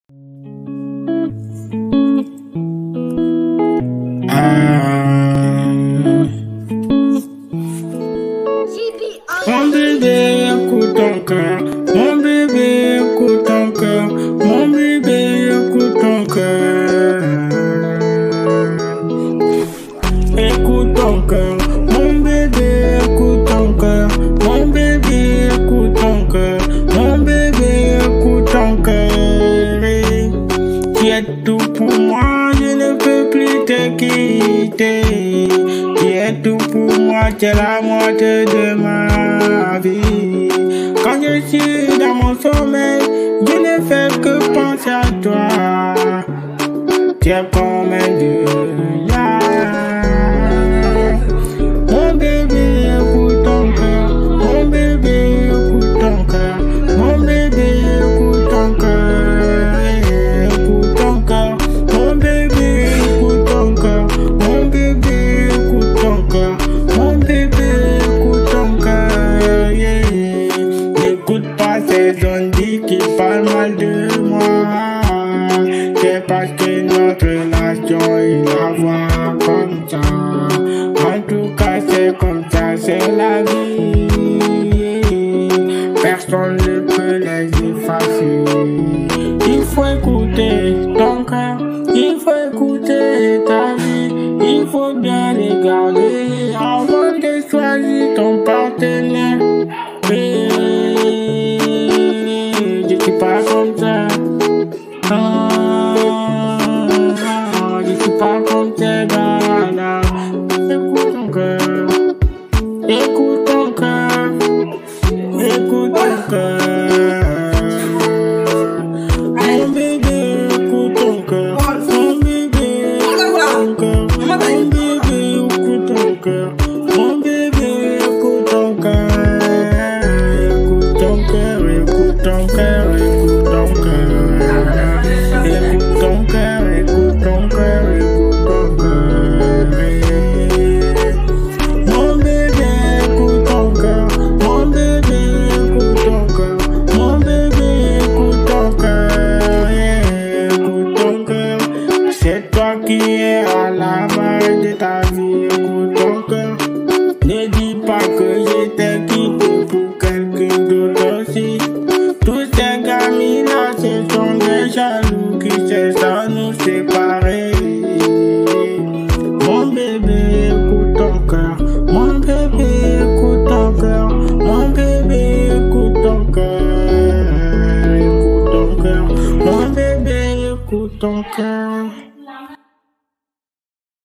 Mon bébé, écoute ton cœur. Mon bébé, écoute ton cœur. Mon bébé, écoute ton cœur. Écoute ton cœur. Mon bébé, écoute ton cœur. Mon bébé, écoute ton cœur. Mon bébé, écoute ton cœur. Tu es tout pour moi, je ne peux plus te quitter. Tu es tout pour moi, tu es la moitié de ma vie. Quand je suis dans mon sommeil, je ne fais que penser à toi. Tu es comme un dieu. Mon bébé, écoute ton cœur. Mon bébé, écoute ton cœur. Mon bébé, écoute ton cœur. Écoute ton cœur. Mon bébé, écoute ton cœur. Mon bébé, écoute ton cœur. Mon bébé, écoute ton cœur. N'écoute pas ces ondits qui parlent mal de moi. C'est parce que notre relation il la voit comme ça. En tout cas c'est comme ça, c'est la vie. Personne ne peut les effacer. Il faut écouter ton cœur, il faut écouter ta vie. Il faut bien les garder avant de choisir ton partenaire. Je suis pas comme ça. Je suis pas comme ça, là. Écoute ton cœur. Écoute ton cœur. Écoute ton cœur. Mon bébé, écoute ton cœur. Mon bébé, écoute ton cœur. Mon bébé, écoute ton cœur. Mon bébé, écoute ton cœur. Écoute ton cœur, écoute ton cœur, écoute ton cœur. Écoute ton cœur, écoute ton cœur, écoute ton cœur. Mon bébé, écoute ton cœur. Mon bébé, écoute ton cœur. Mon bébé, écoute ton cœur. Écoute ton cœur. C'est toi qui es à la base de ta vie. Écoute ton cœur. Ne dis pas que je t'ai quitté pour quelqu'un d'autre aussi. Tous ces gamins-là, ce sont des jaloux qui cherchent à nous séparer. Mon bébé, écoute ton cœur. Mon bébé, écoute ton cœur. Mon bébé, écoute ton cœur. Écoute ton cœur. Mon bébé, écoute ton cœur.